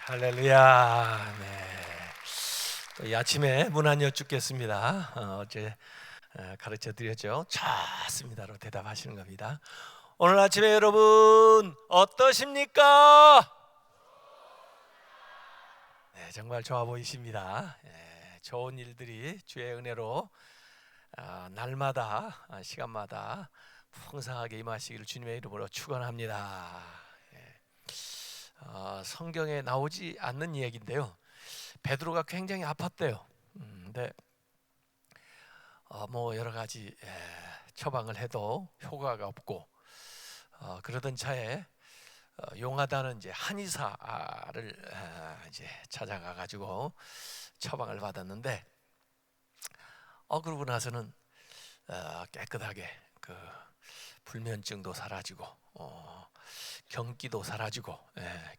할렐루야. 네. 또 이 아침에 문안 여쭙겠습니다. 어제 가르쳐 드렸죠. 좋습니다로 대답하시는 겁니다. 오늘 아침에 여러분 어떠십니까? 네, 정말 좋아 보이십니다. 좋은 일들이 주의 은혜로 날마다 시간마다 풍성하게 임하시기를 주님의 이름으로 축원합니다. 성경에 나오지 않는 이야기인데요. 베드로가 굉장히 아팠대요. 근데 뭐 여러 가지 처방을 해도 효과가 없고 그러던 차에 용하다는 이제 한의사를 이제 찾아가 가지고 처방을 받았는데 그러고 나서는 깨끗하게 그 불면증도 사라지고 경기도 사라지고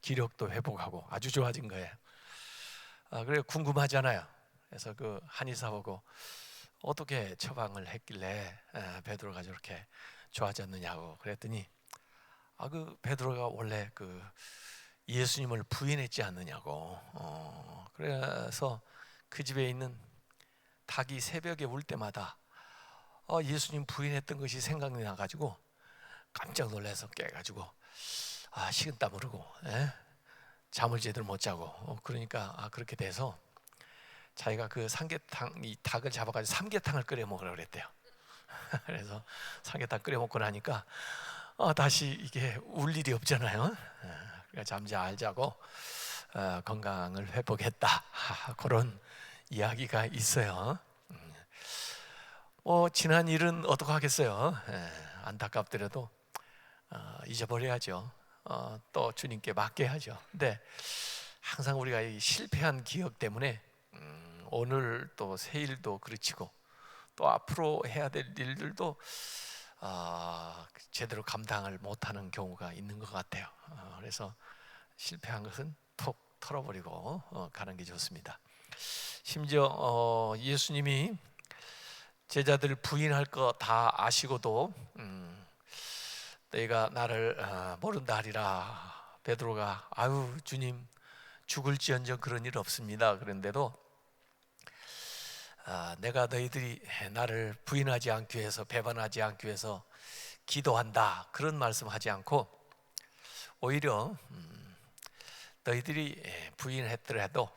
기력도 회복하고 아주 좋아진 거예요. 그래 궁금하잖아요. 그래서 그 한의사 보고 어떻게 처방을 했길래 베드로가 저렇게 좋아졌느냐고 그랬더니 그 베드로가 원래 그 예수님을 부인했지 않느냐고. 그래서 그 집에 있는 닭이 새벽에 울 때마다 예수님 부인했던 것이 생각이 나가지고 깜짝 놀라서 깨가지고 식은땀 흐르고 잠을 제대로 못 자고 그러니까 그렇게 돼서 자기가 그 삼계탕 이 닭을 잡아가지고 삼계탕을 끓여 먹으라고 그랬대요. 그래서 삼계탕 끓여 먹고 나니까 다시 이게 울 일이 없잖아요. 그러니까 잠잘 자고 건강을 회복했다. 그런 이야기가 있어요. 지난 일은 어떡하겠어요. 안타깝더라도 잊어버려야죠. 또 주님께 맡겨야죠. 근데 항상 우리가 이 실패한 기억 때문에 오늘 또 새일도 그르치고 또 앞으로 해야 될 일들도 제대로 감당을 못하는 경우가 있는 것 같아요. 그래서 실패한 것은 톡 털어버리고 가는 게 좋습니다. 심지어 예수님이 제자들 부인할 거 다 아시고도 너희가 나를 모른다 하리라. 베드로가 아유 주님 죽을지언정 그런 일 없습니다. 그런데도 내가 너희들이 나를 부인하지 않기 위해서 배반하지 않기 위해서 기도한다 그런 말씀하지 않고 오히려 너희들이 부인했더라도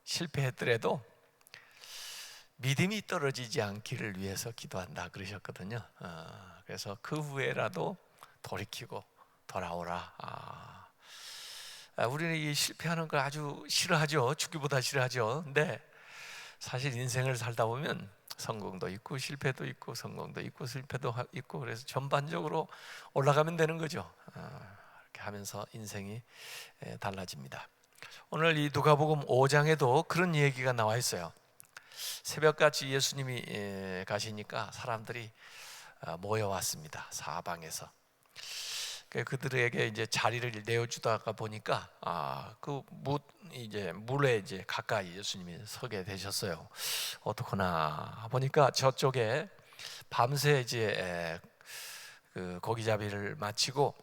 실패했더라도 믿음이 떨어지지 않기를 위해서 기도한다 그러셨거든요. 그래서 그 후에라도 돌이키고 돌아오라. 우리는 이 실패하는 걸 아주 싫어하죠. 죽기보다 싫어하죠. 근데 사실 인생을 살다 보면 성공도 있고 실패도 있고 성공도 있고 실패도 있고 그래서 전반적으로 올라가면 되는 거죠. 이렇게 하면서 인생이 달라집니다. 오늘 이 누가복음 5장에도 그런 얘기가 나와 있어요. 새벽같이 예수님이 가시니까 사람들이 모여왔습니다. 사방에서. 그들에게 이제 자리를 내어주다가 보니까 이제 물에 이제 가까이 예수님이 서게 되셨어요. 어떡하나 보니까 저쪽에 밤새 이제 그 고기잡이를 마치고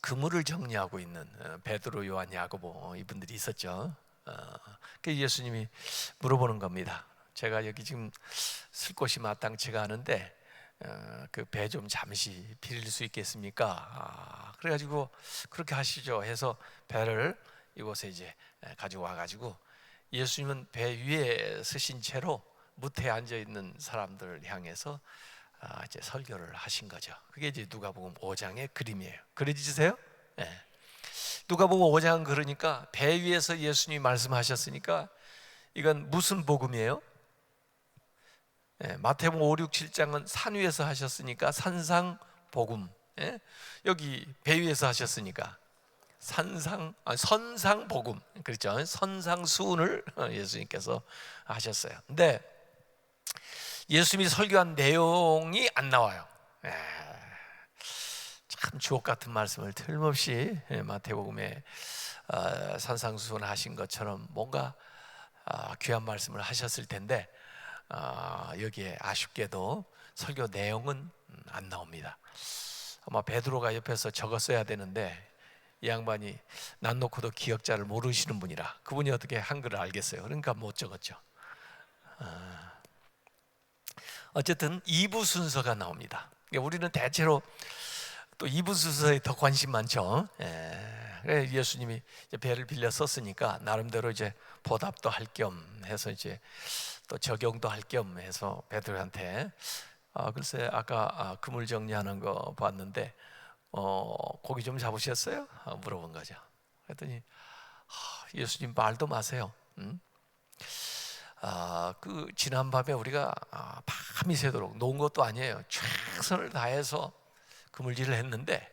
그물을 정리하고 있는 베드로, 요한, 야고보 이분들이 있었죠. 그 예수님이 물어보는 겁니다. 제가 여기 지금 쓸 곳이 마땅치가 않은데 그 배 좀 잠시 빌릴 수 있겠습니까? 그래가지고 그렇게 하시죠 해서 배를 이곳에 이제 가지고 와가지고 예수님은 배 위에 서신 채로 무태에 앉아 있는 사람들을 향해서 이제 설교를 하신 거죠. 그게 이제 누가복음 5장의 그림이에요. 그려지세요? 네. 누가복음 5장 그러니까 배 위에서 예수님이 말씀하셨으니까 이건 무슨 복음이에요? 마태복음 5, 6, 7장은 산 위에서 하셨으니까 산상복음. 여기 배 위에서 하셨으니까 선상복음. 그렇죠? 선상수훈을 예수님께서 하셨어요. 근데 예수님이 설교한 내용이 안 나와요. 참 주옥 같은 말씀을 틀림없이 마태복음에 산상수훈 하신 것처럼 뭔가 귀한 말씀을 하셨을 텐데 여기에 아쉽게도 설교 내용은 안 나옵니다. 아마 베드로가 옆에서 적었어야 되는데 이 양반이 난 놓고도 기억자를 모르시는 분이라 그분이 어떻게 한글을 알겠어요. 그러니까 못 적었죠. 어쨌든 2부 순서가 나옵니다. 우리는 대체로 또 2부 순서에 더 관심 많죠. 예수님이 이제 배를 빌려 썼으니까 나름대로 이제 보답도 할 겸 해서 이제 또 적용도 할 겸 해서 베드로한테 글쎄 아까 그물 정리하는 거 봤는데 고기 좀 잡으셨어요? 물어본 거죠. 그랬더니 예수님 말도 마세요. 그 지난 밤에 우리가 밤이 새도록 놓은 것도 아니에요. 최선을 다해서 그물질을 했는데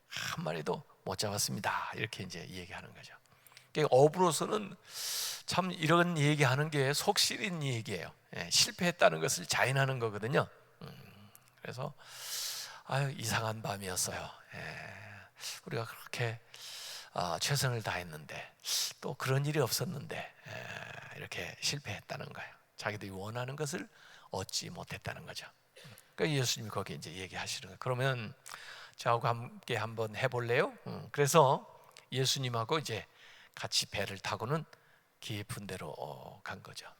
한 마리도 못 잡았습니다. 이렇게 이제 얘기하는 거죠. 그러니까 어부로서는 참 이런 얘기하는 게 속시린 얘기예요. 실패했다는 것을 자인하는 거거든요. 그래서 이상한 밤이었어요. 우리가 그렇게 최선을 다했는데 또 그런 일이 없었는데 이렇게 실패했다는 거예요. 자기들이 원하는 것을 얻지 못했다는 거죠. 그러니까 예수님이 거기에 이제 얘기하시는 거예요. 그러면 저하고 함께 한번 해볼래요? 그래서 예수님하고 이제 같이 배를 타고는 깊은 데로 간 거죠.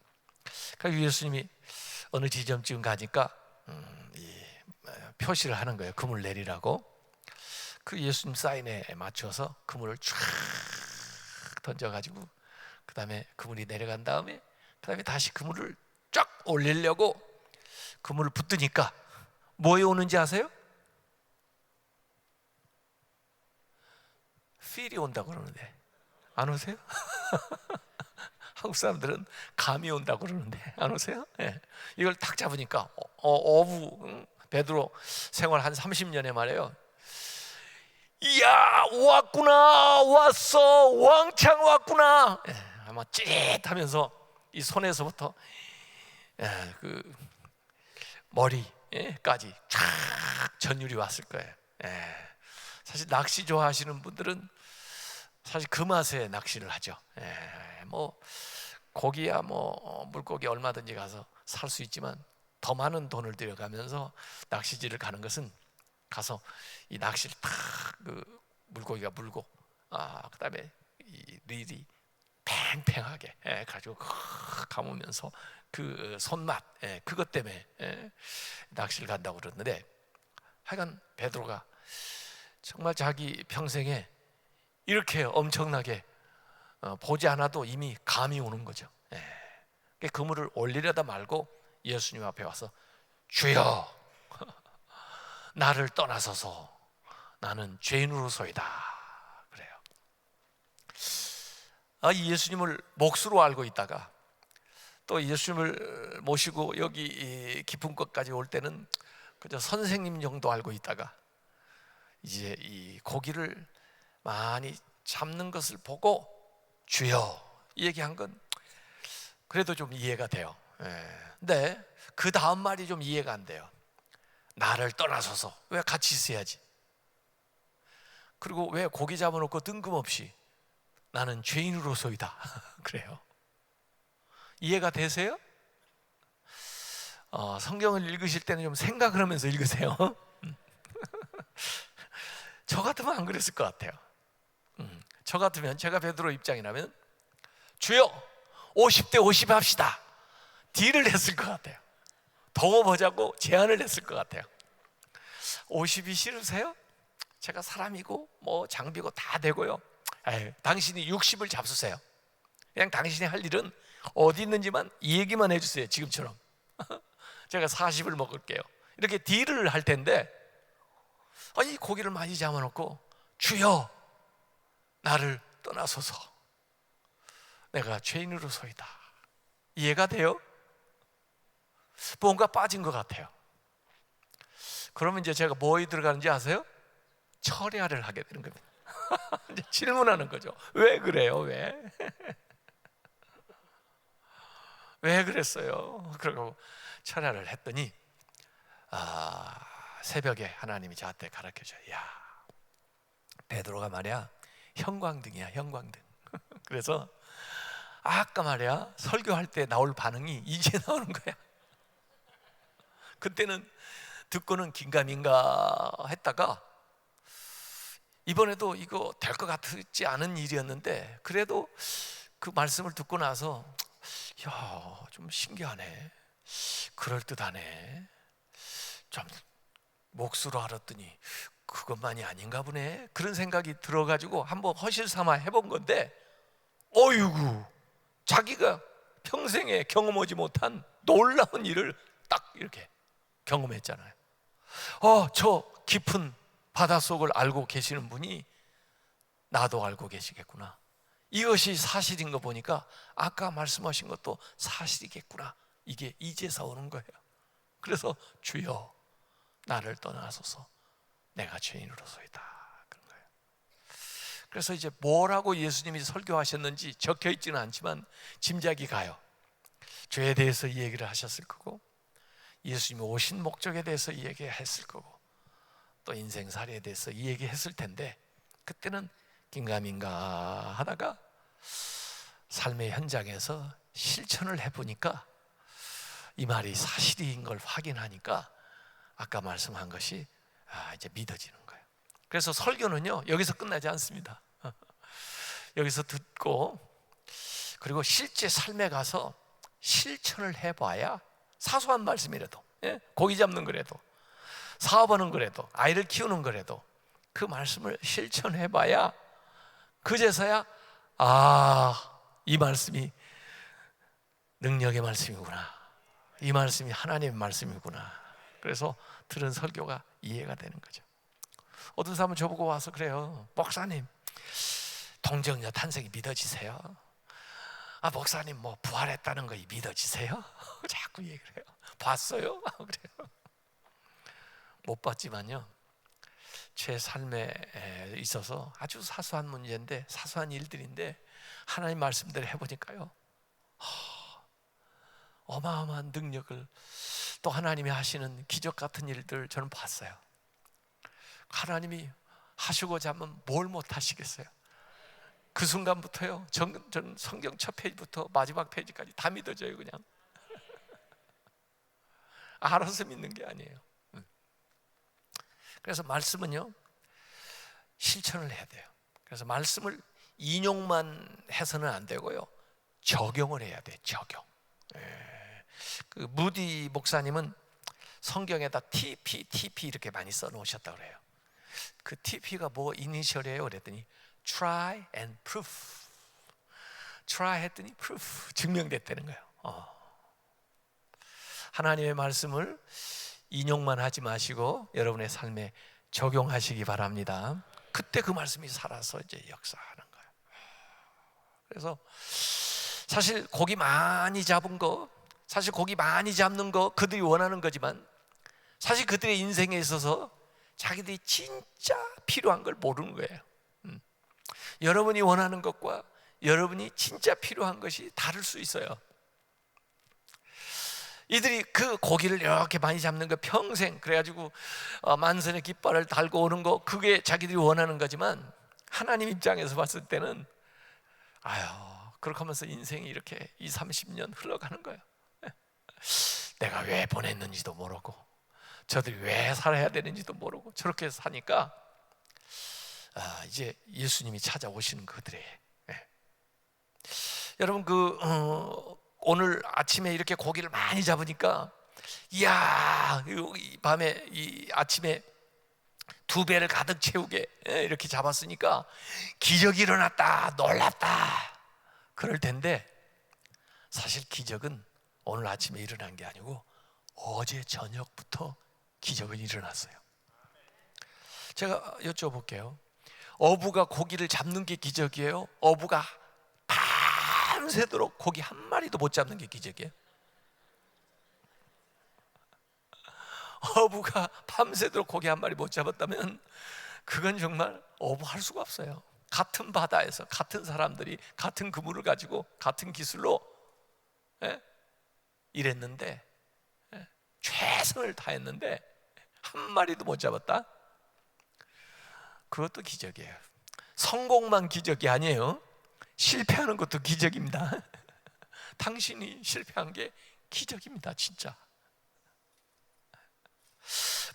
그러니까 예수님이 어느 지점쯤 가니까 표시를 하는 거예요. 그물 내리라고. 그 예수님 사인에 맞춰서 그물을 쫙 던져가지고 그 다음에 그물이 내려간 다음에 그 다음에 다시 그물을 쫙 올리려고 그물을 붙드니까 뭐에 오는지 아세요? 필이 온다고 그러는데 안 오세요? 한국 사람들은 감이 온다고 그러는데 안 오세요? 이걸 딱 잡으니까 어부 베드로 생활 한 30년에 말이에요. 이야 왔구나, 왔어, 왕창 왔구나. 아마 찌릿하면서 이 손에서부터 그 머리까지 쫙 전율이 왔을 거예요. 사실 낚시 좋아하시는 분들은 사실 그 맛에 낚시를 하죠. 뭐 고기야 뭐 물고기 얼마든지 가서 살 수 있지만 더 많은 돈을 들여가면서 낚시질을 가는 것은 가서 이 낚시를 탁 그 물고기가 물고 그다음에 이 릴이 팽팽하게 가지고 감으면서 그 손맛 그것 때문에 낚시를 간다고 그러는데 하여간 베드로가 정말 자기 평생에 이렇게 엄청나게 보지 않아도 이미 감이 오는 거죠. 그물을 올리려다 말고 예수님 앞에 와서 주여 나를 떠나서서 나는 죄인으로소이다 그래요. 이 예수님을 몫으로 알고 있다가 또 예수님을 모시고 여기 깊은 곳까지 올 때는 그저 선생님 정도 알고 있다가 이제 이 고기를 많이 잡는 것을 보고 주여 얘기한 건 그래도 좀 이해가 돼요. 근데 그 다음 말이 좀 이해가 안 돼요. 나를 떠나서서 왜 같이 있어야지? 그리고 왜 고기 잡아놓고 뜬금없이 나는 죄인으로소이다 그래요. 이해가 되세요? 성경을 읽으실 때는 좀 생각을 하면서 읽으세요. 저 같으면 안 그랬을 것 같아요. 저 같으면 제가 베드로 입장이라면 주여 50대 50 합시다 딜을 했을 것 같아요. 더 보자고 제안을 했을 것 같아요. 50이 싫으세요? 제가 사람이고 뭐 장비고 다 되고요. 당신이 60을 잡수세요. 그냥 당신이 할 일은 어디 있는지만 얘기만 해주세요. 지금처럼 제가 40을 먹을게요. 이렇게 딜을 할 텐데 이 고기를 많이 잡아놓고 주여 나를 떠나소서 내가 죄인으로소이다. 이해가 돼요? 뭔가 빠진 것 같아요. 그러면 이제 제가 뭐에 들어가는지 아세요? 철야를 하게 되는 겁니다. 이제 질문하는 거죠. 왜 그래요? 왜? 왜 그랬어요? 그러고 철야를 했더니 새벽에 하나님이 저한테 가르쳐줘요. 야, 베드로가 말이야 형광등이야, 형광등. 그래서 아까 말이야 설교할 때 나올 반응이 이제 나오는 거야. 그때는 듣고는 긴가민가 했다가 이번에도 이거 될 것 같지 않은 일이었는데 그래도 그 말씀을 듣고 나서 야, 좀 신기하네, 그럴듯하네, 좀 몫으로 알았더니 그것만이 아닌가 보네, 그런 생각이 들어가지고 한번 허실 삼아 해본 건데, 어이구, 자기가 평생에 경험하지 못한 놀라운 일을 딱 이렇게 경험했잖아요. 저 깊은 바닷속을 알고 계시는 분이 나도 알고 계시겠구나, 이것이 사실인 거 보니까 아까 말씀하신 것도 사실이겠구나, 이게 이제서 오는 거예요. 그래서 주여 나를 떠나소서, 내가 죄인으로서이다, 그런 거예요. 그래서 이제 뭐라고 예수님이 설교하셨는지 적혀 있지는 않지만 짐작이 가요. 죄에 대해서 이 얘기를 하셨을 거고, 예수님이 오신 목적에 대해서 이 얘기했을 거고, 또 인생살이에 대해서 이 얘기했을 텐데, 그때는 긴가민가 하다가 삶의 현장에서 실천을 해보니까 이 말이 사실인 걸 확인하니까 아까 말씀한 것이 이제 믿어지는 거예요. 그래서 설교는요, 여기서 끝나지 않습니다. 여기서 듣고 그리고 실제 삶에 가서 실천을 해봐야, 사소한 말씀이라도, 고기 잡는 거라도, 사업하는 거라도, 아이를 키우는 거라도 그 말씀을 실천해봐야 그제서야 이 말씀이 능력의 말씀이구나, 이 말씀이 하나님의 말씀이구나, 그래서 들은 설교가 이해가 되는 거죠. 어떤 사람은 저보고 와서 그래요. 목사님, 동정녀 탄생이 믿어지세요? 목사님 뭐 부활했다는 거 믿어지세요? 자꾸 얘기를 해요. 봤어요? 그래요. 못 봤지만요, 제 삶에 있어서 아주 사소한 문제인데, 사소한 일들인데 하나님 말씀대로 해보니까요, 어마어마한 능력을, 또 하나님이 하시는 기적 같은 일들 저는 봤어요. 하나님이 하시고자 하면 뭘 못 하시겠어요? 그 순간부터요, 저는 성경 첫 페이지부터 마지막 페이지까지 다 믿어져요. 그냥 알아서 믿는 게 아니에요. 그래서 말씀은요, 실천을 해야 돼요. 그래서 말씀을 인용만 해서는 안 되고요, 적용을 해야 돼요. 적용. 그 무디 목사님은 성경에다 TP 이렇게 많이 써놓으셨다고 그래요. 그 TP가 뭐 이니셜이에요? 그랬더니 Try and prove. Try 했더니 prove, 증명됐다는 거예요. 하나님의 말씀을 인용만 하지 마시고 여러분의 삶에 적용하시기 바랍니다. 그때 그 말씀이 살아서 이제 역사하는 거예요. 그래서 사실 고기 많이 잡은 거, 사실 고기 많이 잡는 거 그들이 원하는 거지만, 사실 그들의 인생에 있어서 자기들이 진짜 필요한 걸 모르는 거예요. 여러분이 원하는 것과 여러분이 진짜 필요한 것이 다를 수 있어요. 이들이 그 고기를 이렇게 많이 잡는 거 평생, 그래가지고 만선의 깃발을 달고 오는 거, 그게 자기들이 원하는 거지만 하나님 입장에서 봤을 때는 그렇게 하면서 인생이 이렇게 20-30년 흘러가는 거예요. 내가 왜 보냈는지도 모르고, 저들이 왜 살아야 되는지도 모르고 저렇게 사니까 이제 예수님이 찾아오시는 그들의 여러분, 오늘 아침에 이렇게 고기를 많이 잡으니까, 이야, 이 밤에, 이 아침에 2배를 가득 채우게 이렇게 잡았으니까 기적이 일어났다, 놀랍다, 그럴 텐데, 사실 기적은 오늘 아침에 일어난 게 아니고 어제 저녁부터 기적은 일어났어요. 제가 여쭤볼게요. 어부가 고기를 잡는 게 기적이에요? 어부가 밤새도록 고기 한 마리도 못 잡는 게 기적이에요? 어부가 밤새도록 고기 한 마리 못 잡았다면 그건 정말 어부할 수가 없어요. 같은 바다에서 같은 사람들이 같은 그물을 가지고 같은 기술로 일했는데, 최선을 다했는데 한 마리도 못 잡았다? 그것도 기적이에요. 성공만 기적이 아니에요. 실패하는 것도 기적입니다. 당신이 실패한 게 기적입니다, 진짜.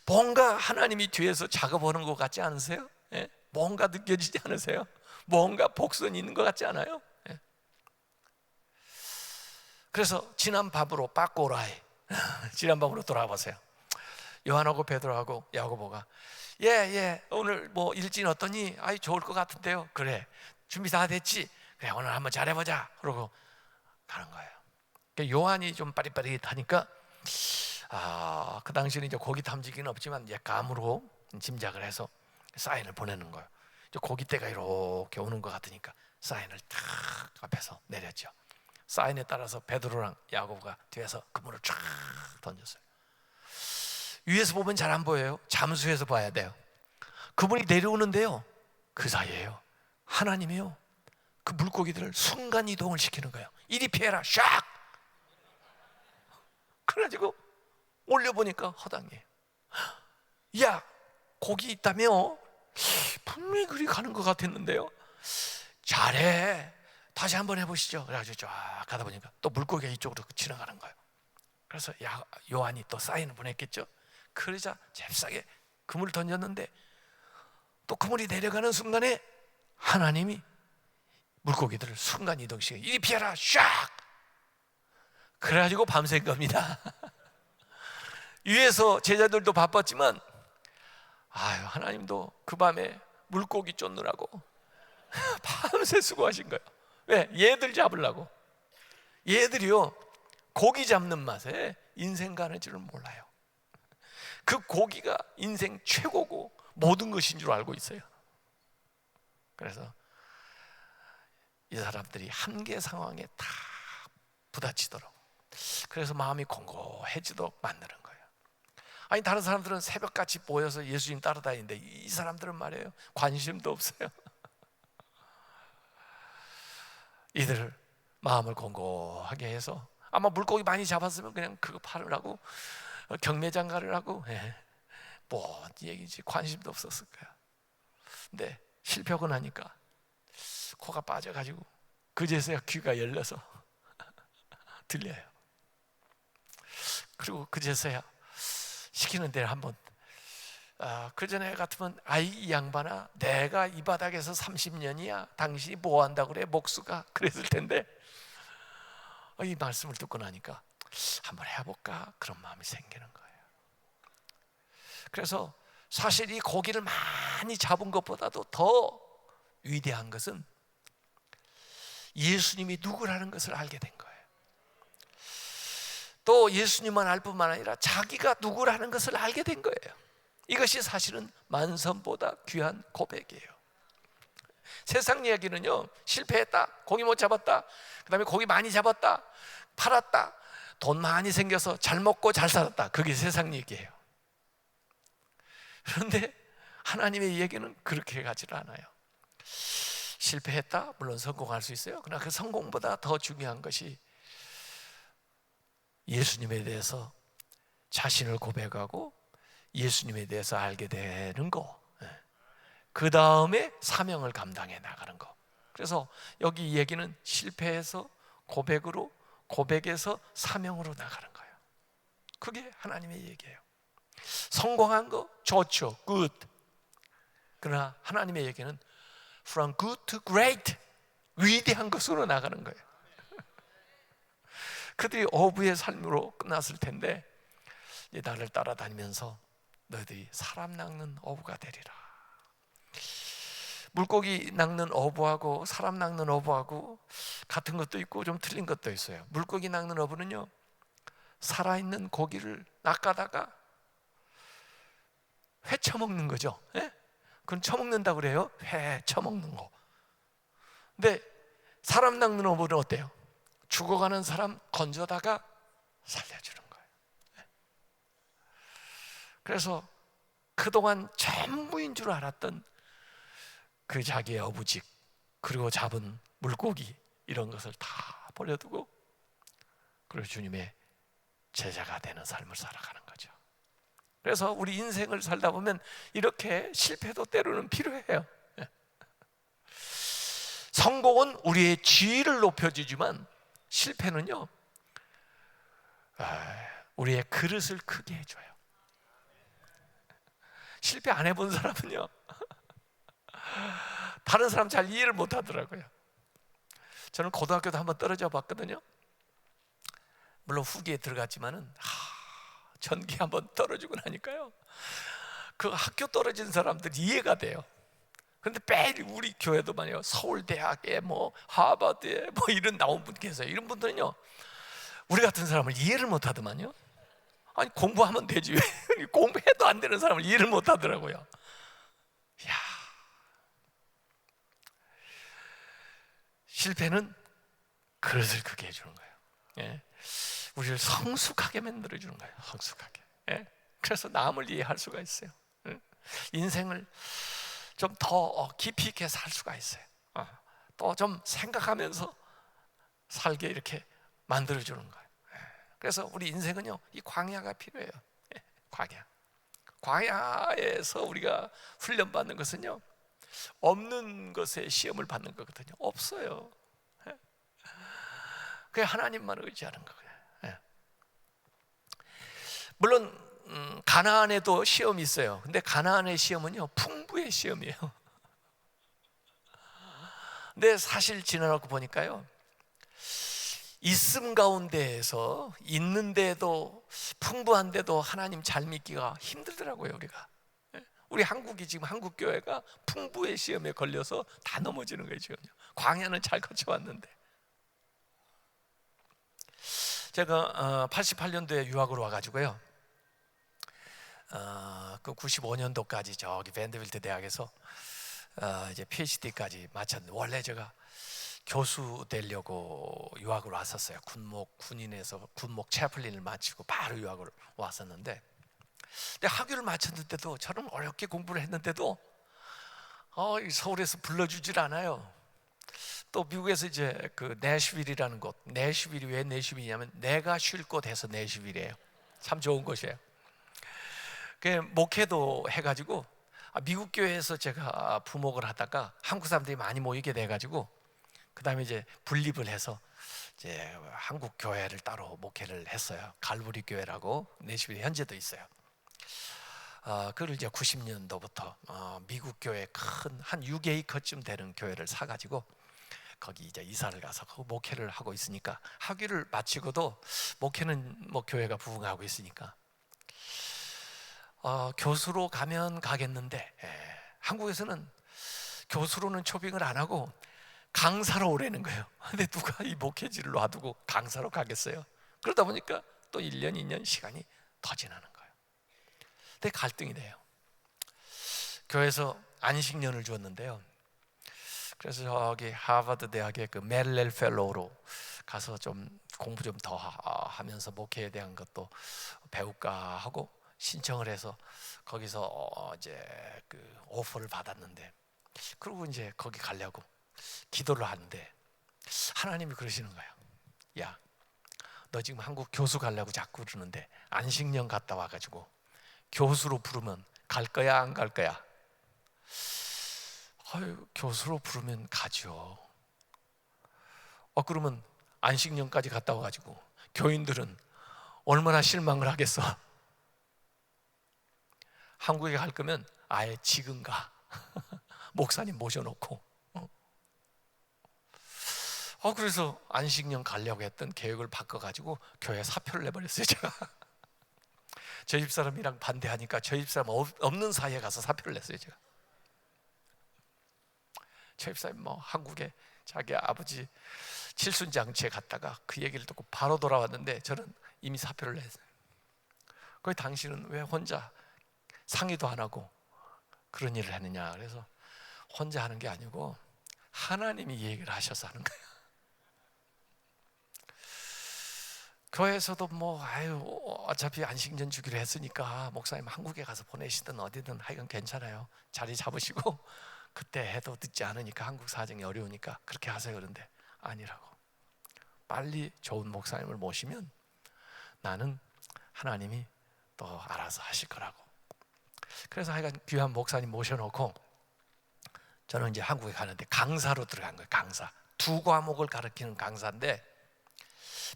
뭔가 하나님이 뒤에서 작업하는 것 같지 않으세요? 뭔가 느껴지지 않으세요? 뭔가 복선이 있는 것 같지 않아요? 예. 그래서 지난 밤으로 빠꼬라이 지난 밤으로 돌아와 보세요. 요한하고 베드로하고 야고보가 오늘 뭐 일진 어떠니? 아이 좋을 것 같은데요. 그래, 준비 다 됐지? 그래, 오늘 한번 잘해보자. 그러고 가는 거예요. 그러니까 요한이 좀 빠릿빠릿하니까 그 당시에는 이제 고기 탐지기는 없지만 이제 감으로 짐작을 해서 사인을 보내는 거예요. 이제 고깃대가 이렇게 오는 것 같으니까 사인을 탁 앞에서 내렸죠. 사인에 따라서 베드로랑 야고보가 뒤에서 그물을 쫙 던졌어요. 위에서 보면 잘 안 보여요. 잠수해서 봐야 돼요. 그물이 내려오는데요, 그 사이에요 하나님이요 그 물고기들을 순간 이동을 시키는 거예요. 이리 피해라, 샥! 그래가지고 올려보니까 허당이에요. 야, 고기 있다며? 분명히 그리 가는 것 같았는데요. 잘해, 다시 한번 해보시죠. 그래가지고 쫙 가다 보니까 또 물고기가 이쪽으로 지나가는 거예요. 그래서 요한이 또 사인을 보냈겠죠. 그러자 잽싸게 그물을 던졌는데 또 그물이 내려가는 순간에 하나님이 물고기들을 순간 이동시켜 이리 피해라, 샥! 그래가지고 밤샌 겁니다. 위에서 제자들도 바빴지만 하나님도 그 밤에 물고기 쫓느라고 밤새 수고하신 거예요. 왜? 얘들 잡으려고. 얘들이요 고기 잡는 맛에 인생 가는 줄을 몰라요. 그 고기가 인생 최고고 모든 것인 줄 알고 있어요. 그래서 이 사람들이 한계 상황에 다 부딪히도록, 그래서 마음이 공고해지도록 만드는 거예요. 아니, 다른 사람들은 새벽같이 모여서 예수님 따라다니는데 이 사람들은 말이에요 관심도 없어요. 이들을 마음을 공고하게 해서 아마 물고기 많이 잡았으면 그냥 그거 팔으라고 경매장가를 하고 뭔 얘기지 관심도 없었을 거야. 근데 실패하고 나니까 코가 빠져가지고 그제서야 귀가 열려서 들려요. 그리고 그제서야 시키는 대로 한번 그전에 같으면 이 양반아, 내가 이 바닥에서 30년이야 당신이 뭐 한다고 그래 목수가, 그랬을 텐데 이 말씀을 듣고 나니까 한번 해볼까 그런 마음이 생기는 거예요. 그래서 사실 이 고기를 많이 잡은 것보다도 더 위대한 것은 예수님이 누구라는 것을 알게 된 거예요. 또 예수님만 알 뿐만 아니라 자기가 누구라는 것을 알게 된 거예요. 이것이 사실은 만선보다 귀한 고백이에요. 세상 이야기는요, 실패했다, 고기 못 잡았다, 그 다음에 고기 많이 잡았다, 팔았다, 돈 많이 생겨서 잘 먹고 잘 살았다, 그게 세상 얘기예요. 그런데 하나님의 얘기는 그렇게 가지를 않아요. 실패했다, 물론 성공할 수 있어요. 그러나 그 성공보다 더 중요한 것이 예수님에 대해서 자신을 고백하고 예수님에 대해서 알게 되는 거, 그 다음에 사명을 감당해 나가는 거. 그래서 여기 이 얘기는 실패해서 고백으로, 고백에서 사명으로 나가는 거예요. 그게 하나님의 얘기예요. 성공한 거 좋죠, good. 그러나 하나님의 얘기는 from good to great, 위대한 것으로 나가는 거예요. 그들이 어부의 삶으로 끝났을 텐데 나를 따라다니면서 너희들이 사람 낚는 어부가 되리라. 물고기 낚는 어부하고 사람 낚는 어부하고 같은 것도 있고 좀 틀린 것도 있어요. 물고기 낚는 어부는요, 살아있는 고기를 낚아다가 회 처먹는 거죠. 그건 처먹는다고 그래요. 회 처먹는 거. 근데 사람 낚는 어부는 어때요? 죽어가는 사람 건져다가 살려주는 거예요. 그래서 그동안 전부인 줄 알았던 그 자기의 어부직, 그리고 잡은 물고기, 이런 것을 다 버려두고 그리고 주님의 제자가 되는 삶을 살아가는 거죠. 그래서 우리 인생을 살다 보면 이렇게 실패도 때로는 필요해요. 성공은 우리의 지위를 높여주지만 실패는요, 우리의 그릇을 크게 해줘요. 실패 안 해본 사람은요 다른 사람 잘 이해를 못 하더라고요. 저는 고등학교도 한번 떨어져 봤거든요. 물론 후기에 들어갔지만은 전기 한번 떨어지고 나니까요, 그 학교 떨어진 사람들 이해가 돼요. 그런데 매일 우리 교회도 말이에요, 서울대학에 뭐 하버드에 뭐 이런 나온 분 계세요. 이런 분들은요, 우리 같은 사람을 이해를 못 하더만요. 아니 공부하면 되지 왜 공부해도 안 되는 사람을 이해를 못 하더라고요. 야, 실패는 그릇을 크게 해주는 거예요. 예. 우리를 성숙하게 만들어 주는 거예요. 성숙하게. 예. 그래서 남을 이해할 수가 있어요. 인생을 좀 더 깊이 있게 살 수가 있어요. 또 좀 생각하면서 살게 이렇게 만들어 주는 거예요. 그래서 우리 인생은요, 이 광야가 필요해요. 광야. 광야에서 우리가 훈련받는 것은요, 없는 것에 시험을 받는 거거든요. 없어요. 그게 하나님만 의지하는 거예요. 물론 가나안에도 시험이 있어요. 근데 가나안의 시험은요, 풍부의 시험이에요. 근데 사실 지나놓고 보니까요, 있음 가운데에서 있는데도 풍부한데도 하나님 잘 믿기가 힘들더라고요. 우리 한국이 지금 한국 교회가 풍부의 시험에 걸려서 다 넘어지는 거예요. 지금요. 광야는 잘 거쳐왔는데, 제가 88년도에 유학을 와가지고요, 그 95년도까지 저기 밴드빌트 대학에서 이제 PhD까지 마쳤는데, 원래 제가 교수 되려고 유학을 왔었어요. 군인에서 군목 채플린을 마치고 바로 유학을 왔었는데, 근데 학위를 마쳤는데도, 저는 어렵게 공부를 했는데도 서울에서 불러주질 않아요. 또 미국에서 이제 그 내슈빌이라는 곳, 내슈빌이 왜 내슈빌이냐면 내가 쉴 곳에서 내슈빌이에요. 참 좋은 곳이에요. 그 목회도 해가지고, 미국 교회에서 제가 부목을 하다가 한국 사람들이 많이 모이게 돼가지고, 그 다음에 이제 분립을 해서 이제 한국 교회를 따로 목회를 했어요. 갈보리 교회라고 내슈빌 현재도 있어요. 그걸 이제 90년도부터 미국 교회 큰 한 6에이커쯤 되는 교회를 사가지고 거기 이제 이사를 가서 그 목회를 하고 있으니까, 학위를 마치고도 목회는 뭐 교회가 부흥하고 있으니까 교수로 가면 가겠는데, 한국에서는 교수로는 초빙을 안 하고 강사로 오라는 거예요. 근데 누가 이 목회지를 놔두고 강사로 가겠어요? 그러다 보니까 또 1년, 2년 시간이 더 지나는 거예요. 근데 갈등이 돼요. 교회에서 안식년을 주었는데요, 그래서 저기 하버드 대학의 그 멜렐 펠로우로 가서 좀 공부 좀 더 하면서 목회에 대한 것도 배울까 하고 신청을 해서 거기서 이제 그 오퍼를 받았는데, 그리고 이제 거기 가려고 기도를 하는데 하나님이 그러시는 거예요. 야, 너 지금 한국 교수 가려고 자꾸 그러는데 안식년 갔다 와가지고 교수로 부르면 갈 거야, 안 갈 거야? 교수로 부르면 가죠. 그러면 안식년까지 갔다 와가지고 교인들은 얼마나 실망을 하겠어. 한국에 갈 거면 아예 지금 가. 목사님 모셔놓고. 그래서 안식년 가려고 했던 계획을 바꿔가지고 교회 사표를 내버렸어요, 제가. 저희 집사람이랑 반대하니까 저희 집사람 없는 사이에 가서 사표를 냈어요, 제가. 저희 집사람이 뭐 한국에 자기 아버지 칠순장치에 갔다가 그 얘기를 듣고 바로 돌아왔는데, 저는 이미 사표를 냈어요. 거기 당신은 왜 혼자 상의도 안 하고 그런 일을 했느냐. 그래서 혼자 하는 게 아니고 하나님이 이 얘기를 하셔서 하는 거예요. 교회에서도 뭐 어차피 안식년 주기로 했으니까 목사님 한국에 가서 보내시든 어디든 하여간 괜찮아요, 자리 잡으시고 그때 해도 듣지 않으니까, 한국 사정이 어려우니까 그렇게 하세요. 그런데 아니라고. 빨리 좋은 목사님을 모시면 나는 하나님이 또 알아서 하실 거라고. 그래서 하여간 귀한 목사님 모셔놓고 저는 이제 한국에 가는데 강사로 들어간 거예요. 강사. 2과목을 가르치는 강사인데,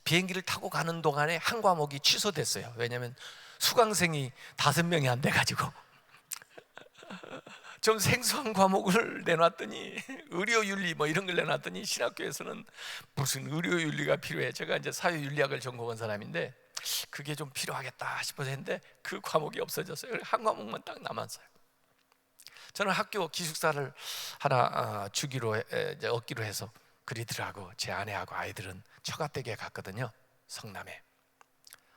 비행기를 타고 가는 동안에 한 과목이 취소됐어요. 왜냐하면 수강생이 5명이 안 돼가지고 좀 생소한 과목을 내놨더니 의료윤리 뭐 이런 걸 내놨더니 신학교에서는 무슨 의료윤리가 필요해. 제가 이제 사회윤리학을 전공한 사람인데 그게 좀 필요하겠다 싶어서 했는데 그 과목이 없어졌어요. 한 과목만 딱 남았어요. 저는 학교 기숙사를 하나 이제 얻기로 해서 그리들하고 제 아내하고 아이들은 처가댁에 갔거든요, 성남에.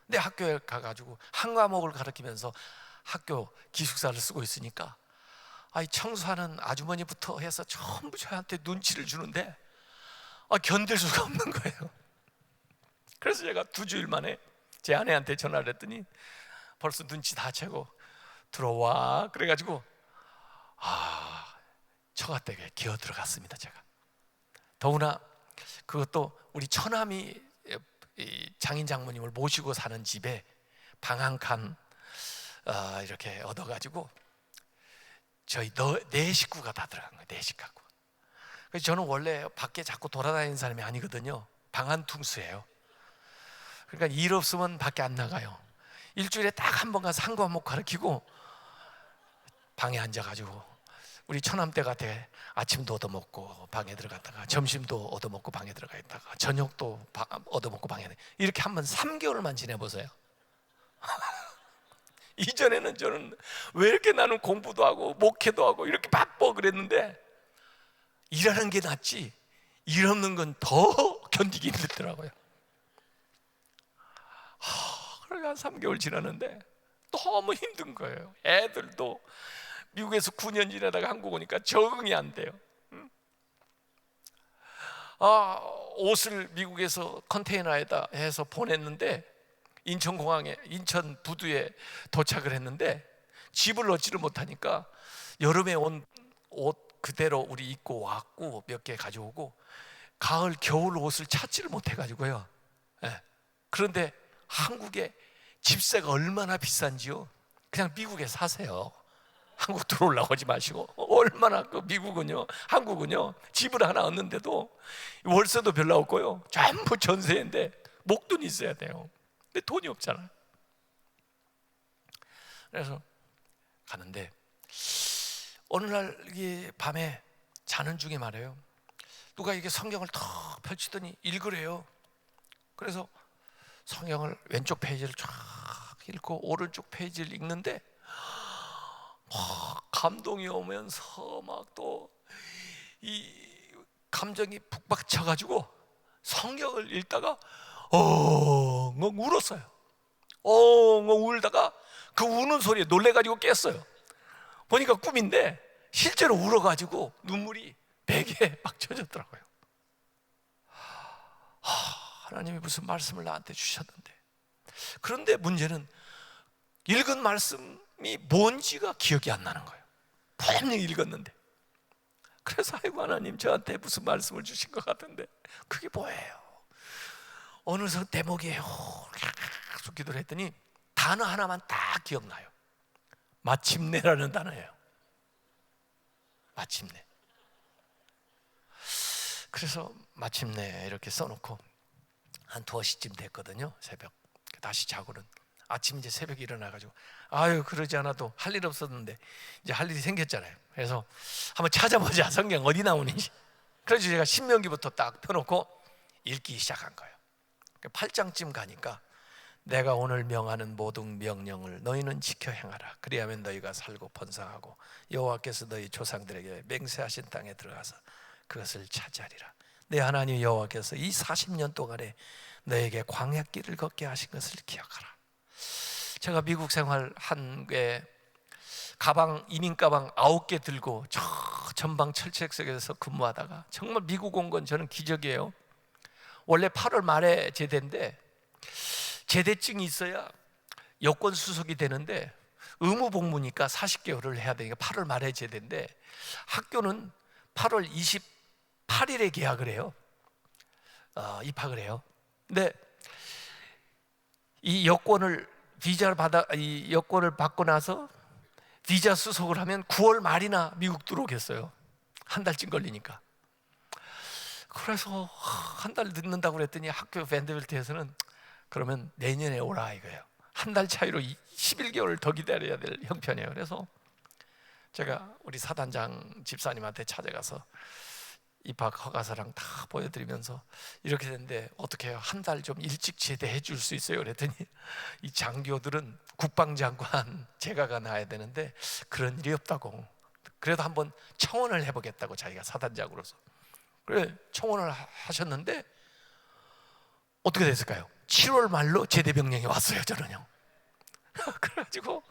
근데 학교에 가가지고 한 과목을 가르치면서 학교 기숙사를 쓰고 있으니까 청소하는 아주머니부터 해서 전부 저한테 눈치를 주는데 견딜 수가 없는 거예요. 그래서 제가 2주일 만에 제 아내한테 전화를 했더니 벌써 눈치 다 채고 들어와 그래가지고 처가댁에 기어 들어갔습니다. 제가 더구나 그것도 우리 처남이 장인 장모님을 모시고 사는 집에 방 한 칸 이렇게 얻어가지고 저희 4식구가 다 들어간 거예요. 4식구. 그래서 저는 원래 밖에 자꾸 돌아다니는 사람이 아니거든요. 방 한 퉁수예요. 그러니까 일 없으면 밖에 안 나가요. 일주일에 딱 한 번 가서 한 과목 가르치고 방에 앉아가지고 우리 처남댁한테 아침도 얻어먹고 방에 들어갔다가 점심도 얻어먹고 방에 들어가 있다가 저녁도 얻어먹고 방에 이렇게 한번 3개월만 지내보세요. 이전에는 저는 왜 이렇게 나는 공부도 하고 목회도 하고 이렇게 바빠 그랬는데 일하는 게 낫지 일 없는 건 더 견디기 힘들더라고요. 그러니까 한 3개월 지났는데 너무 힘든 거예요. 애들도 미국에서 9년 지내다가 한국 오니까 적응이 안 돼요. 옷을 미국에서 컨테이너에다 해서 보냈는데 인천공항에 인천 부두에 도착을 했는데 집을 얻지를 못하니까 여름에 온 옷 그대로 우리 입고 왔고 몇 개 가져오고 가을 겨울 옷을 찾지를 못해가지고요. 그런데 한국에 집세가 얼마나 비싼지요. 그냥 미국에 사세요. 한국 들어오려고 하지 마시고. 얼마나 미국은요, 한국은요 집을 하나 얻는데도 월세도 별로 없고요 전부 전세인데 목돈이 있어야 돼요. 근데 돈이 없잖아요. 그래서 가는데 어느 날 이게 밤에 자는 중에 말이에요, 누가 이게 성경을 탁 펼치더니 읽으래요. 그래서 성경을 왼쪽 페이지를 쫙 읽고 오른쪽 페이지를 읽는데 감동이 오면서 막 또 이 감정이 북받쳐가지고 성경을 읽다가 엉엉 울었어요. 엉엉 울다가 그 우는 소리에 놀래가지고 깼어요. 보니까 꿈인데 실제로 울어가지고 눈물이 베개에 막 젖었더라고요. 하나님이 무슨 말씀을 나한테 주셨는데, 그런데 문제는 읽은 말씀이 뭔지가 기억이 안 나는 거예요. 분명히 읽었는데. 그래서 아이고 하나님 저한테 무슨 말씀을 주신 것 같은데 그게 뭐예요? 어느 대목이에요. 계속 기도를 했더니 단어 하나만 딱 기억나요. 마침내라는 단어예요. 마침내. 그래서 마침내 이렇게 써놓고 한 2시쯤 됐거든요. 새벽. 다시 자고는 아침 이제 새벽에 일어나가지고 그러지 않아도 할 일 없었는데 이제 할 일이 생겼잖아요. 그래서 한번 찾아보자, 성경 어디 나오는지. 그래서 제가 신명기부터 딱 펴놓고 읽기 시작한 거예요. 8장쯤 가니까 내가 오늘 명하는 모든 명령을 너희는 지켜 행하라. 그리하면 너희가 살고 번성하고 여호와께서 너희 조상들에게 맹세하신 땅에 들어가서 그것을 차지하리라. 내 하나님 여호와께서 이 40년 동안에 너에게 광야길을 걷게 하신 것을 기억하라. 제가 미국 생활 한게 가방, 이민 가방 9개 들고 저 전방 철책석에서 근무하다가 정말 미국 온 건 저는 기적이에요. 원래 8월 말에 제대인데 제대증이 있어야 여권 수속이 되는데 의무 복무니까 40개월을 해야 되니까 8월 말에 제대인데 학교는 8월 28일에 계약을 해요. 입학을 해요. 근데 이 여권을 이 여권을 받고 나서 비자 수속을 하면 9월 말이나 미국 들어오겠어요. 한 달쯤 걸리니까. 그래서 한 달 늦는다고 그랬더니 학교 밴드빌트에서는 그러면 내년에 오라 이거예요. 한 달 차이로 11개월을 더 기다려야 될 형편이에요. 그래서 제가 우리 사단장 집사님한테 찾아가서 입학 허가서랑 다 보여드리면서 이렇게 됐는데 어떻게 해요? 한 달 좀 일찍 제대해 줄 수 있어요? 그랬더니 이 장교들은 국방장관 제가가 나야 되는데 그런 일이 없다고, 그래도 한번 청원을 해보겠다고 자기가 사단장으로서 그래 청원을 하셨는데 어떻게 됐을까요? 7월 말로 제대 명령이 왔어요. 저는요. 그래가지고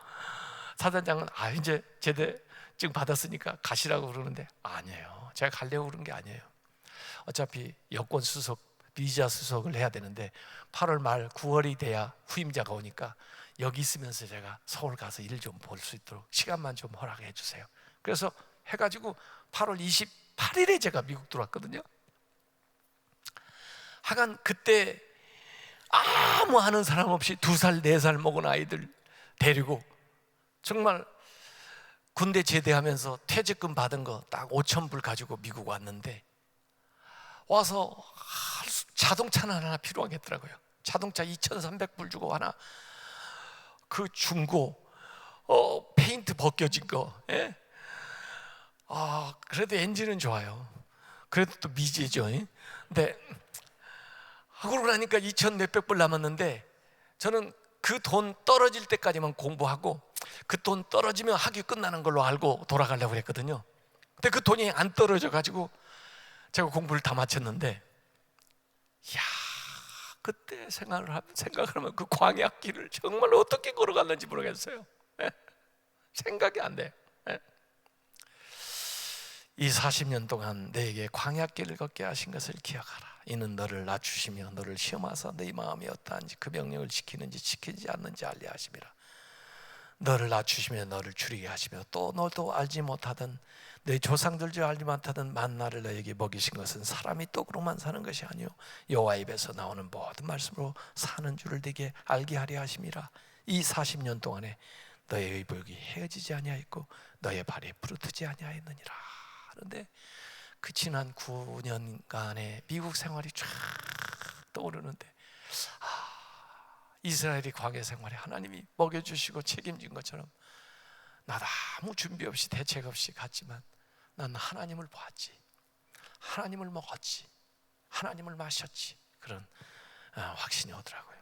사단장은 이제 제대 지금 받았으니까 가시라고 그러는데 아니에요. 제가 가려고 그런 게 아니에요. 어차피 여권 수속, 비자 수속을 해야 되는데 8월 말 9월이 돼야 후임자가 오니까 여기 있으면서 제가 서울 가서 일 좀 볼 수 있도록 시간만 좀 허락해 주세요. 그래서 해가지고 8월 28일에 제가 미국 들어왔거든요. 하간 그때 아무 아는 사람 없이 2살, 4살 먹은 아이들 데리고 정말 군대 제대하면서 퇴직금 받은 거 딱 5,000불 가지고 미국 왔는데 와서 자동차는 하나 필요하겠더라고요. 자동차 2,300불 주고 하나 그 중고 페인트 벗겨진 거, 예? 그래도 엔진은 좋아요. 그래도 또 미제죠. 예? 근데 하고 나니까 2,000 몇백 불 남았는데 저는 그 돈 떨어질 때까지만 공부하고 그 돈 떨어지면 학위 끝나는 걸로 알고 돌아가려고 했거든요. 근데 그 돈이 안 떨어져 가지고 제가 공부를 다 마쳤는데, 이야, 그때 생각하면 그 광야길을 정말 어떻게 걸어갔는지 모르겠어요. 예? 생각이 안 돼요. 예? 이 40년 동안 너에게 광야길을 걷게 하신 것을 기억하라. 이는 너를 낮추시며 너를 시험하사 너희 마음이 어떠한지 그 명령을 지키는지 지키지 않는지 알게 하심이라. 너를 낮추시며 너를 줄이게 하시며 또 너도 알지 못하던 너희 조상들도 알지 못하던 만나를 너에게 먹이신 것은 사람이 떡으로만 사는 것이 아니요 여호와 입에서 나오는 모든 말씀으로 사는 줄을 네게 알게 하려 하심이라. 이 40년 동안에 너의 의복이 헤어지지 아니하였고 너의 발이 부르트지 아니하였느니라. 그런데 그 지난 9년간의 미국 생활이 쫙 떠오르는데 이스라엘이 광야 생활에 하나님이 먹여주시고 책임진 것처럼 나도 아무 준비 없이 대책 없이 갔지만 난 하나님을 보았지, 하나님을 먹었지, 하나님을 마셨지. 그런 확신이 오더라고요.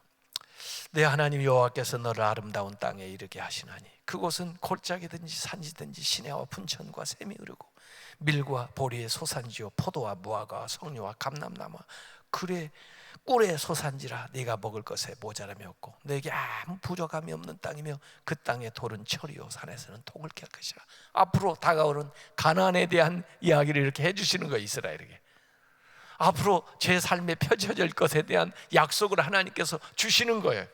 내 하나님 여호와께서 너를 아름다운 땅에 이르게 하시나니 그곳은 골짜기든지 산지든지 시내와 분천과 샘이 흐르고 밀과 보리의 소산지요 포도와 무화과와 석류와 감람나무와 꿀의 소산지라. 네가 먹을 것에 모자람이 없고 너에게 아무 부족함이 없는 땅이며 그 땅의 돌은 철이요 산에서는 통을 캘 것이라. 앞으로 다가오는 가나안에 대한 이야기를 이렇게 해주시는 거예요. 이스라엘에게 앞으로 제 삶에 펼쳐질 것에 대한 약속을 하나님께서 주시는 거예요.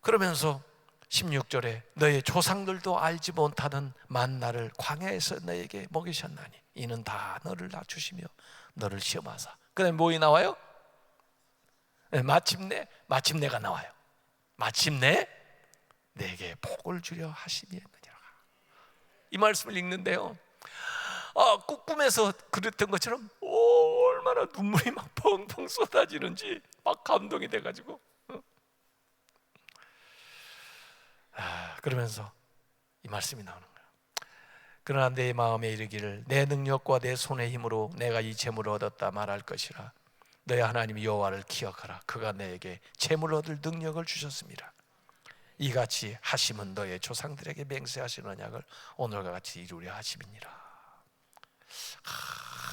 그러면서 16절에 너의 조상들도 알지 못하던 만나를 광야에서 너에게 먹이셨나니 이는 다 너를 낮추시며 너를 시험하사. 그 다음에 뭐이 나와요? 마침내가 나와요. 마침내 내게 복을 주려 하심이었느니라. 이 말씀을 읽는데요, 꿈에서 그랬던 것처럼 얼마나 눈물이 막 펑펑 쏟아지는지 막 감동이 돼가지고 그러면서 이 말씀이 나오는 거예요. 그러나 내 마음에 이르기를 내 능력과 내 손의 힘으로 내가 이 재물을 얻었다 말할 것이라. 너의 하나님 여호와를 기억하라. 그가 내게 재물을 얻을 능력을 주셨습니다. 이같이 하심은 너의 조상들에게 맹세하신 언약을 오늘과 같이 이루려 하심이니라.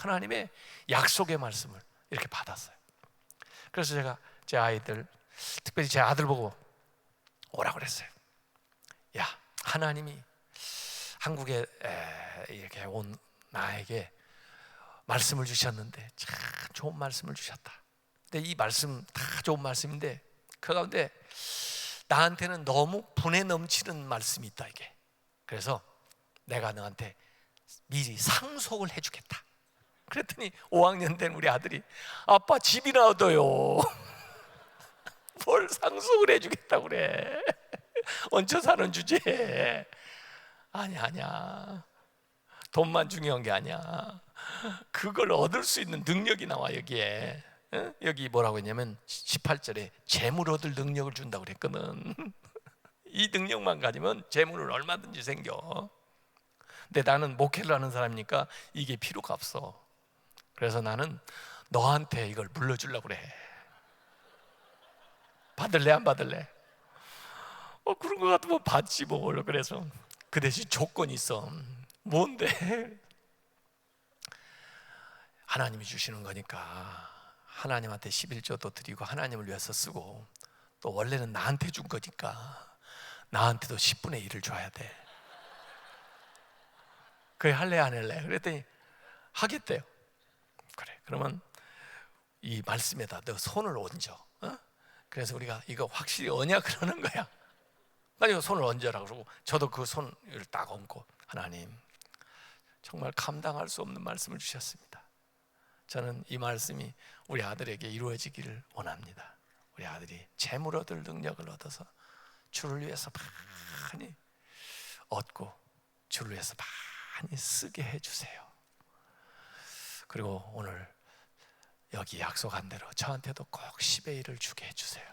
하나님의 약속의 말씀을 이렇게 받았어요. 그래서 제가 제 아이들, 특별히 제 아들 보고 오라고 그랬어요. 야, 하나님이 한국에 이렇게 온 나에게 말씀을 주셨는데 참 좋은 말씀을 주셨다. 근데 이 말씀 다 좋은 말씀인데 그 가운데 나한테는 너무 분에 넘치는 말씀이 있다 이게. 그래서 내가 너한테 미리 상속을 해주겠다. 그랬더니 5학년 된 우리 아들이 아빠 집이나 얻어요. 뭘 상속을 해주겠다고 그래. 얹혀 사는 주제에. 아니야. 돈만 중요한 게 아니야. 그걸 얻을 수 있는 능력이 나와 여기에. 여기 뭐라고 했냐면 18절에 재물 얻을 능력을 준다고 그랬거든. 이 능력만 가지면 재물은 얼마든지 생겨. 근데 나는 목회를 하는 사람이니까 이게 필요가 없어. 그래서 나는 너한테 이걸 물려주려고 그래. 받을래 안 받을래? 그런 거 같으면 받지 뭘. 그래서 그 대신 조건이 있어. 뭔데? 하나님이 주시는 거니까 하나님한테 11조도 드리고 하나님을 위해서 쓰고, 또 원래는 나한테 준 거니까 나한테도 10분의 1을 줘야 돼. 그래, 할래 안 할래? 그랬더니 하겠대요. 그래, 그러면 이 말씀에다 너 손을 얹어. 그래서 우리가 이거 확실히 얹냐 그러는 거야. 나 이거 손을 얹어라 그러고 저도 그 손을 딱 얹고, 하나님 정말 감당할 수 없는 말씀을 주셨습니다. 저는 이 말씀이 우리 아들에게 이루어지기를 원합니다. 우리 아들이 재물 얻을 능력을 얻어서 주를 위해서 많이 얻고 주를 위해서 많이 쓰게 해주세요. 그리고 오늘 여기 약속한 대로 저한테도 꼭 10의 1을 주게 해주세요.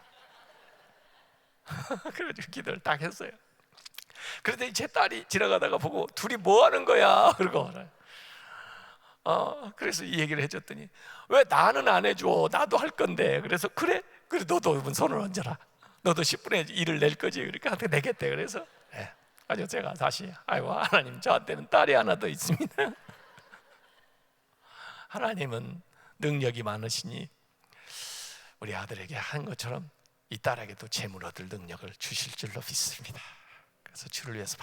그래가지고 기도를 딱 했어요. 그랬더니 제 딸이 지나가다가 보고 둘이 뭐 하는 거야? 그러고 그래서 이 얘기를 해줬더니 왜 나는 안 해줘? 나도 할 건데. 그래서 그래 너도 이번 손을 얹어라. 너도 10분의 1을 낼 거지. 그러니까 한테 내겠대. 그래서 아주 제가 다시 아이고 하나님 저한테는 딸이 하나 더 있습니다. 하나님은 능력이 많으시니 우리 아들에게 한 것처럼 이 딸에게도 재물 얻을 능력을 주실 줄로 믿습니다. 그래서 주를 위해서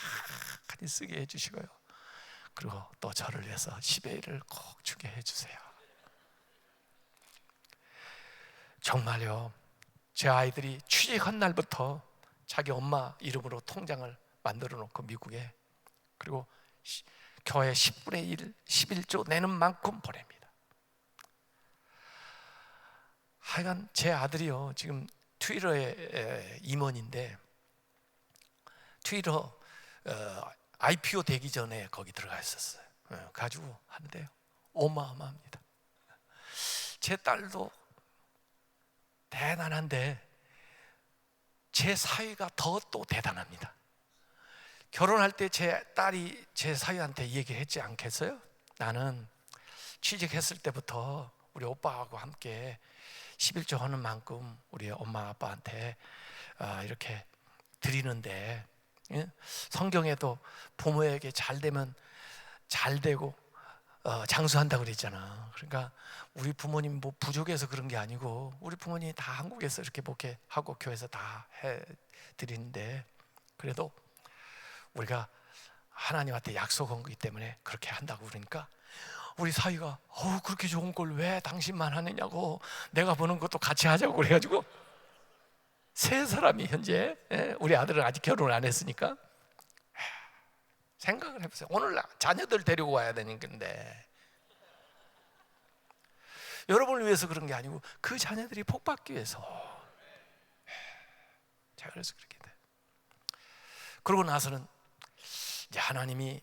많이 쓰게 해주시고요, 그리고 또 저를 위해서 10의 1을 꼭 주게 해주세요. 정말요, 제 아이들이 취직한 날부터 자기 엄마 이름으로 통장을 만들어 놓고 미국에, 그리고 교회 10분의 1, 11조 내는 만큼 보냅니다. 하여간 제 아들이요 지금 트위터의 임원인데, 트위터 IPO 되기 전에 거기 들어가 있었어요. 가지고 하는데요 어마어마합니다. 제 딸도 대단한데 제 사위가 더 또 대단합니다. 결혼할 때 제 딸이 제 사위한테 얘기를 했지 않겠어요? 나는 취직했을 때부터 우리 오빠하고 함께 11조 하는 만큼 우리 엄마 아빠한테 이렇게 드리는데, 성경에도 부모에게 잘 되면 잘 되고 장수한다고 그랬잖아. 그러니까 우리 부모님 뭐 부족해서 그런 게 아니고 우리 부모님이 다 한국에서 이렇게 목회하고 교회에서 다 해드리는데, 그래도 우리가 하나님한테 약속한 거기 때문에 그렇게 한다고 그러니까 우리 사위가 그렇게 좋은 걸 왜 당신만 하느냐고, 내가 보는 것도 같이 하자고 그래가지고 세 사람이 현재, 우리 아들은 아직 결혼을 안 했으니까 생각을 해보세요. 오늘 자녀들 데리고 와야 되는 건데 여러분을 위해서 그런 게 아니고 그 자녀들이 복 받기 위해서. 자, 그래서 그렇게 돼. 그러고 나서는 이제 하나님이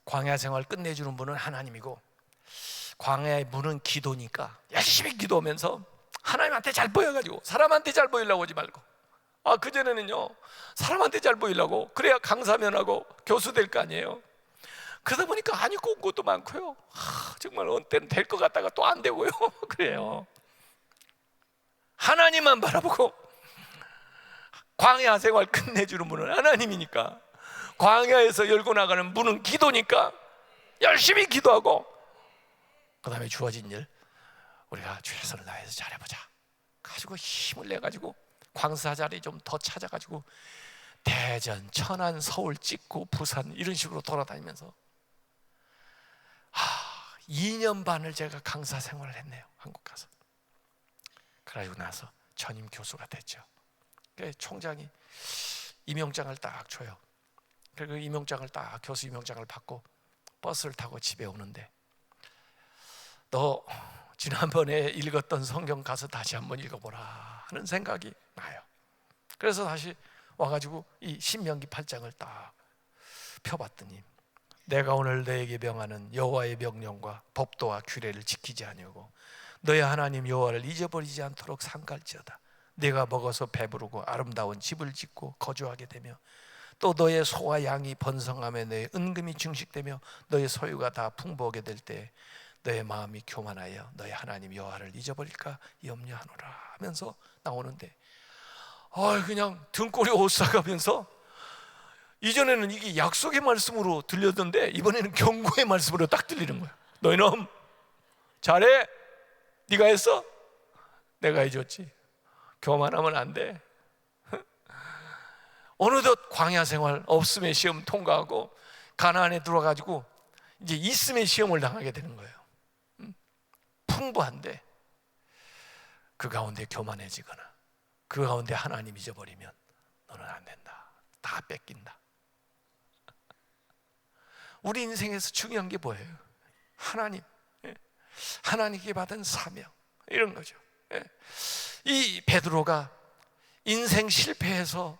광야 생활 끝내주는 분은 하나님이고, 광야의 문은 기도니까 열심히 기도하면서 하나님한테 잘 보여가지고, 사람한테 잘 보이려고 하지 말고, 그전에는요 사람한테 잘 보이려고 그래야 강사면하고 교수 될 거 아니에요. 그러다 보니까 안 입고 온 것도 많고요, 정말 어느 때는 될 것 같다가 또 안 되고요. 그래요. 하나님만 바라보고, 광야 생활 끝내주는 분은 하나님이니까, 광야에서 열고 나가는 문은 기도니까 열심히 기도하고, 그 다음에 주어진 일 우리가 최선을 다해서 잘해보자 가지고 힘을 내가지고 광사 자리 좀 더 찾아가지고 대전, 천안, 서울 찍고 부산 이런 식으로 돌아다니면서 2년 반을 제가 강사 생활을 했네요, 한국 가서. 그러고 나서 전임 교수가 됐죠. 총장이 임용장을 딱 줘요. 그리고 임용장을 딱, 교수 임용장을 받고 버스를 타고 집에 오는데, 너 지난번에 읽었던 성경 가서 다시 한번 읽어보라 하는 생각이 나요. 그래서 다시 와가지고 이 신명기 8장을 딱 펴봤더니, 내가 오늘 너에게 명하는 여호와의 명령과 법도와 규례를 지키지 아니하고 너의 하나님 여호와를 잊어버리지 않도록 삼갈지어다. 내가 먹어서 배부르고 아름다운 집을 짓고 거주하게 되며 또 너의 소와 양이 번성하며 너의 은금이 증식되며 너의 소유가 다 풍부하게 될 때 너의 마음이 교만하여 너의 하나님 여호와를 잊어버릴까 염려하노라 하면서 나오는데, 그냥 등골이 오싹하면서, 이전에는 이게 약속의 말씀으로 들렸던데 이번에는 경고의 말씀으로 딱 들리는 거야. 너희 놈 잘해, 네가 했어, 내가 해줬지, 교만하면 안 돼. 어느덧 광야 생활, 없음의 시험 통과하고 가나안에 들어가지고 이제 있음의 시험을 당하게 되는 거예요. 풍부한데 그 가운데 교만해지거나 그 가운데 하나님 잊어버리면 너는 안 된다, 다 뺏긴다. 우리 인생에서 중요한 게 뭐예요? 하나님, 하나님께 받은 사명, 이런 거죠. 이 베드로가 인생 실패해서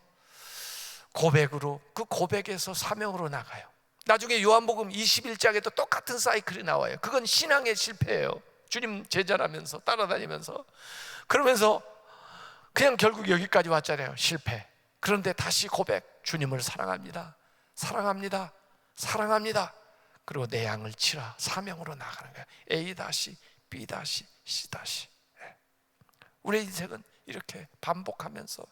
고백으로, 그 고백에서 사명으로 나가요. 나중에 요한복음 21장에도 똑같은 사이클이 나와요. 그건 신앙의 실패예요. 주님 제자라면서 따라다니면서, 그러면서 그냥 결국 여기까지 왔잖아요. 실패. 그런데 다시 고백, 주님을 사랑합니다, 사랑합니다, 사랑합니다. 그리고 내 양을 치라, 사명으로 나가는 거예요. A 다시 B 다시 C 다시. 우리의 인생은 이렇게 반복하면서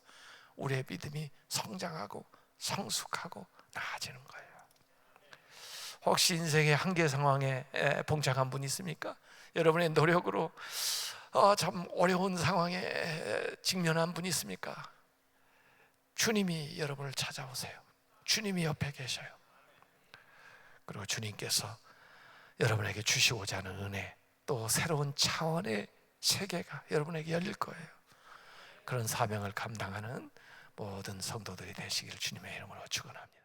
우리의 믿음이 성장하고 성숙하고 나아지는 거예요. 혹시 인생의 한계 상황에 봉착한 분 있습니까? 여러분의 노력으로 참 어려운 상황에 직면한 분 있습니까? 주님이 여러분을 찾아오세요. 주님이 옆에 계셔요. 그리고 주님께서 여러분에게 주시고자 하는 은혜, 또 새로운 차원의 세계가 여러분에게 열릴 거예요. 그런 사명을 감당하는 모든 성도들이 되시기를 주님의 이름으로 축원합니다.